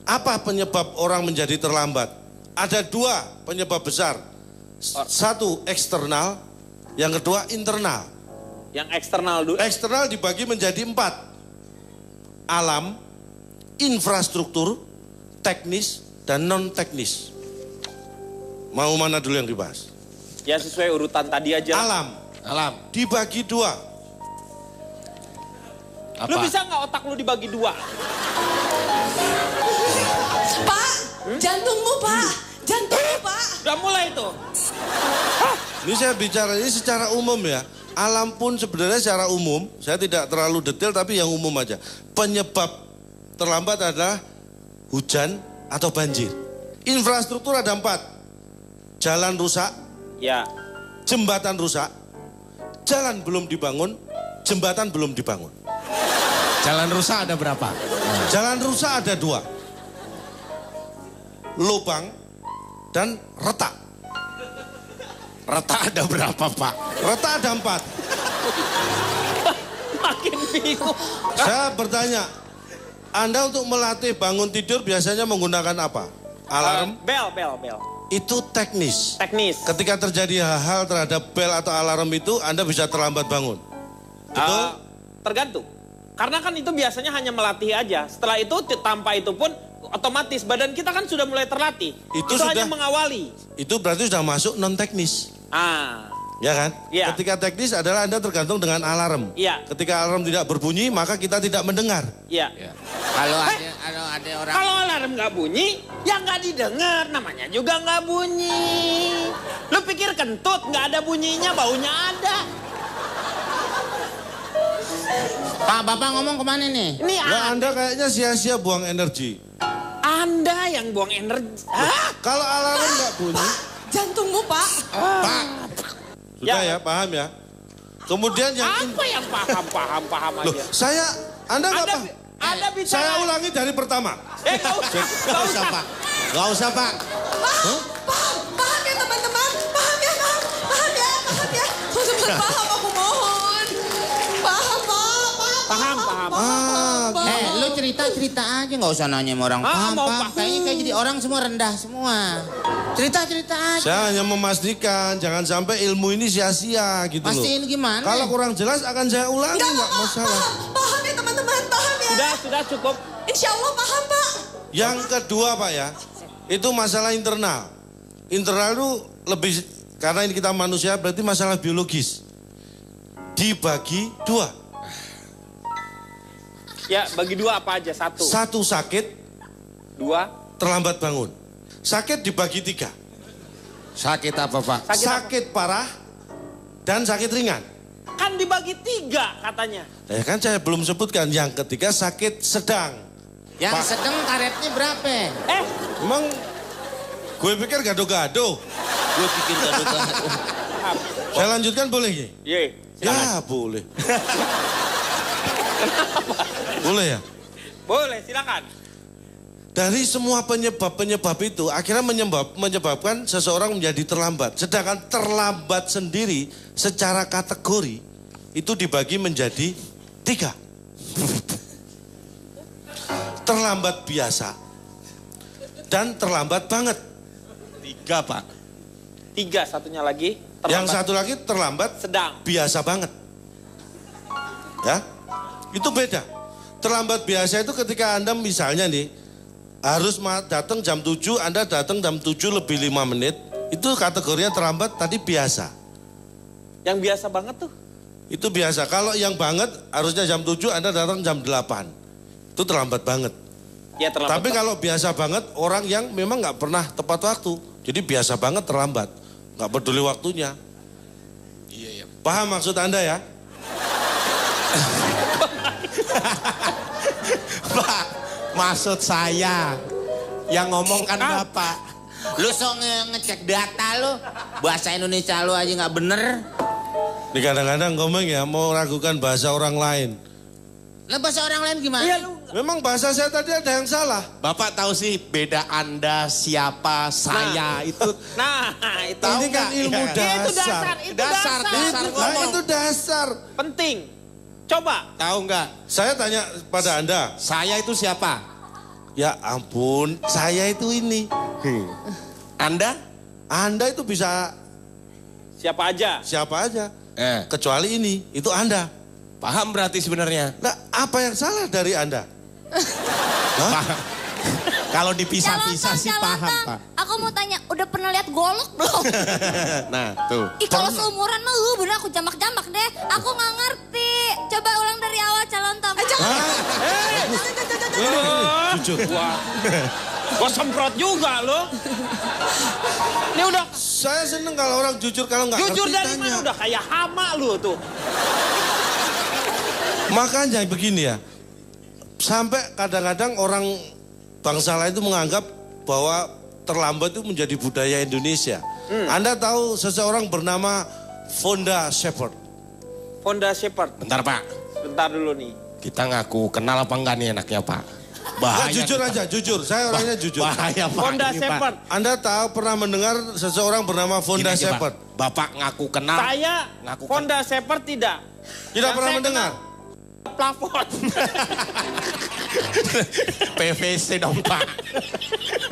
Apa penyebab orang menjadi terlambat? Ada dua penyebab besar. Satu eksternal, yang kedua internal. Yang eksternal dulu. Eksternal dibagi menjadi 4. Alam, infrastruktur, teknis, dan non-teknis. Mau mana dulu yang dibahas? Ya sesuai urutan tadi aja. Alam dibagi 2. Apa? Lu bisa nggak otak lu dibagi 2? Pak, jantungmu Pak, jantungmu Pak. Udah mulai tuh. Ini saya bicara ini secara umum ya. Alam pun sebenarnya secara umum, saya tidak terlalu detail tapi yang umum aja. Penyebab terlambat adalah hujan atau banjir. Infrastruktur ada 4. Jalan rusak, Ya. jembatan rusak, jalan belum dibangun, jembatan belum dibangun. Jalan rusak ada berapa? Jalan rusak ada 2. Lubang dan retak. Retak ada berapa, Pak? Retak ada 4. Makin bingung. Saya bertanya, Anda untuk melatih bangun tidur biasanya menggunakan apa? Alarm? Bel. Itu teknis. Teknis. Ketika terjadi hal-hal terhadap bel atau alarm itu, Anda bisa terlambat bangun. Betul? Tergantung. Karena kan itu biasanya hanya melatih aja. Setelah itu tanpa itu pun otomatis badan kita kan sudah mulai terlatih. Itu hanya mengawali. Itu berarti sudah masuk non teknis. Ya kan? Iya. Ketika teknis adalah Anda tergantung dengan alarm. Iya. Ketika alarm tidak berbunyi, maka kita tidak mendengar. Iya. Kalau ada orang. Kalau alarm nggak bunyi, ya nggak didengar. Namanya juga nggak bunyi. Lu pikir kentut nggak ada bunyinya, baunya ada. Pak, Bapak ngomong kemana nih? Ini Anda kayaknya sia-sia buang energi. Anda yang buang energi. Hah? Kalau alarm nggak bunyi, Jantungmu Pak. Pak. sudah ya, paham ya. Kemudian yang Apa yang paham Loh, aja. Anda nggak paham. Anda bicara. Saya ulangi dari pertama. Gak usah, Pak. Gak usah, Pak. Paham ya teman-teman, paham ya. Teman-teman paham, aku mohon. Paham Pak. Paham. Lu cerita aja, nggak usah nanya sama orang. Paham, mau Pak. paham. Kayaknya kayak jadi orang semua rendah semua. Cerita aja. Saya hanya memastikan jangan sampai ilmu ini sia-sia gitu loh. Pastiin gimana? Kalau kurang jelas akan saya ulangi, nggak masalah. Paham ya teman-teman, paham ya. Sudah cukup. Insya Allah paham Pak. Yang kedua Pak ya, itu masalah internal. Internal itu lebih, karena ini kita manusia berarti masalah biologis. Dibagi 2. Ya, bagi 2 apa aja? 1. 1 sakit, 2. terlambat bangun. Sakit dibagi 3. Sakit apa, Pak? Sakit parah dan sakit ringan. Kan dibagi 3 katanya. Ya kan saya belum sebutkan. Yang ketiga sakit sedang. Yang sedang karetnya berapa? Emang gue pikir gado-gado. Gue pikir gado-gado. Saya lanjutkan boleh ya? Ye. Ya boleh. Boleh ya? Boleh, silakan. Dari semua penyebab itu akhirnya menyebabkan seseorang menjadi terlambat. Sedangkan terlambat sendiri secara kategori itu dibagi menjadi 3. Terlambat biasa dan terlambat banget. 3, Pak. 3, satunya lagi. Terlambat. Yang satu lagi terlambat Sedang. biasa banget. Ya, itu beda. Terlambat biasa itu ketika Anda misalnya nih harus datang jam 7, Anda datang jam 7 lebih 5 menit, itu kategorinya terlambat tadi biasa. Yang biasa banget tuh? Itu biasa. Kalau yang banget harusnya jam 7, Anda datang jam 8. Itu terlambat banget. Ya terlambat. Tapi kalau biasa banget, orang yang memang nggak pernah tepat waktu. Jadi biasa banget terlambat. Nggak peduli waktunya. Iya. Paham maksud Anda ya? Pak, maksud saya yang ngomong kan Bapak. Lu sok ngecek data lu. Bahasa Indonesia lu aja nggak bener. Ini kadang-kadang ngomong ya mau ragukan bahasa orang lain. Lah bahasa orang lain gimana? Iya lu. Memang bahasa saya tadi ada yang salah. Bapak tahu sih beda Anda, siapa, saya itu. Nah, itu. Tahu Ini kan nggak? ilmu Iya. dasar. Itu dasar. Dasar ngomong. Itu dasar. Penting. Coba. Tahu nggak? Saya tanya pada Anda, Saya itu siapa? Ya ampun, saya itu ini. Anda? Anda itu bisa Siapa aja? siapa aja. Kecuali ini, itu Anda. Paham berarti sebenarnya. Nah, apa yang salah dari Anda? Paham. Kalau dipisah-pisah sih paham, Pak. Aku mau tanya, udah pernah lihat golok belum? Nah, tuh. Ih kalau seumuran mah bener aku jamak-jamak deh. Aku nggak ngerti. Coba ulang dari awal calon tong. Jujur. Wah. Gua semprot juga lo. Ini udah Saya seneng kalau orang jujur, kalau nggak jujur ngerti dari tanya. mana udah kayak hama lu tuh. Makanya begini ya, sampai kadang-kadang orang bangsa lain itu menganggap bahwa terlambat itu menjadi budaya Indonesia. Anda tahu seseorang bernama Fonda Shepherd? Honda Shepherd. Bentar, Pak. Bentar dulu nih. Kita ngaku kenal apa enggak nih enaknya, Pak? Nggak, jujur nih, aja, jujur. Saya orangnya jujur. Bahaya, Pak. Honda ini, Pak. Shepherd. Anda tahu pernah mendengar seseorang bernama Fonda Gini aja, Pak. Shepherd? Bapak ngaku kenal. Saya Ngaku kan- Honda Shepherd tidak. Tidak Yang pernah saya mendengar? kenal Plafon. PVC dong, Pak.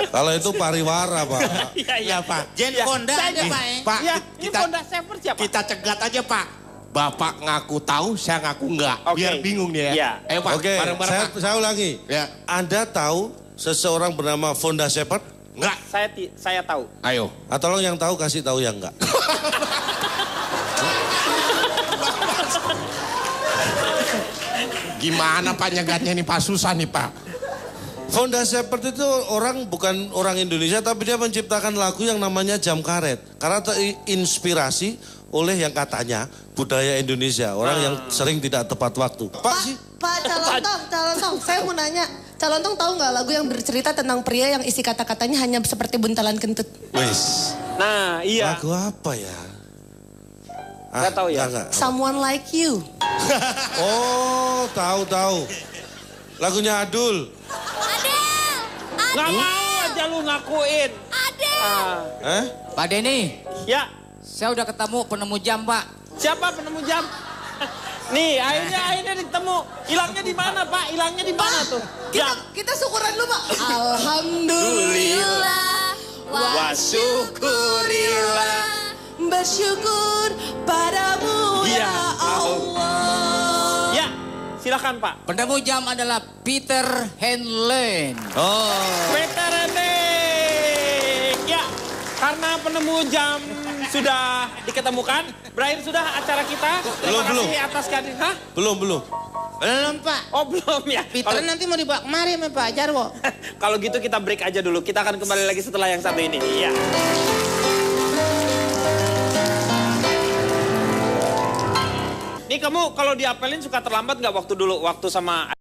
Kalau itu pariwara, Pak. Iya, Iya, Pak. Jen Ya, Honda saya- ada, Pak, ya? Pak, Iya, ini kita Honda Shepherd siapa? kita cegat aja, Pak. Bapak ngaku tahu, saya ngaku enggak. Oke. Biar bingung dia. Iya. Ayo, Pak. Oke, Bareng-bareng, Pak. saya ulangi. Ya. Anda tahu seseorang bernama Fonda Shepherd? Enggak. Saya tahu. Ayo. Ah, tolong yang tahu kasih tahu yang enggak. Gimana Pak nyegatnya nih, Pak? Susah nih, Pak. Fonda Shepherd itu bukan orang Indonesia, tapi dia menciptakan lagu yang namanya Jam Karet. Karena terinspirasi oleh yang katanya budaya Indonesia, orang yang sering tidak tepat waktu. Pak sih, Pak calon tong, saya mau nanya. Calon tong tahu nggak lagu yang bercerita tentang pria yang isi kata-katanya hanya seperti buntalan kentut? wes, Nah, iya. lagu apa ya? Nggak tahu ya? Enggak. Someone like you. Oh, tahu. Lagunya Adul. Adel, Nggak mau aja lu ngakuin. Adel. Ah, Pak Denny, ya, saya udah ketemu penemu jam, Pak. siapa penemu jam? Nih, akhirnya ditemu. Hilangnya di mana, Pak? Hilangnya di mana tuh? Jam. Kita syukuran dulu, Pak. Alhamdulillah. Wa syukurillah. Bersyukur padamu ya Allah. Ya, silakan Pak. Penemu jam adalah Peter Henlen. Peter Rendeng. Ya, karena penemu jam sudah diketemukan, berakhir sudah acara kita. Terima Belum. kasih atas kehadiran. Hah? Belum. Belum, Pak. Oh, belum ya. Peter Kalau- nanti mau dibawa kemari sama Pak Jarwo. Kalau gitu kita break aja dulu. Kita akan kembali lagi setelah yang satu ini. Iya. Nih kamu kalau diapelin suka terlambat nggak waktu dulu waktu sama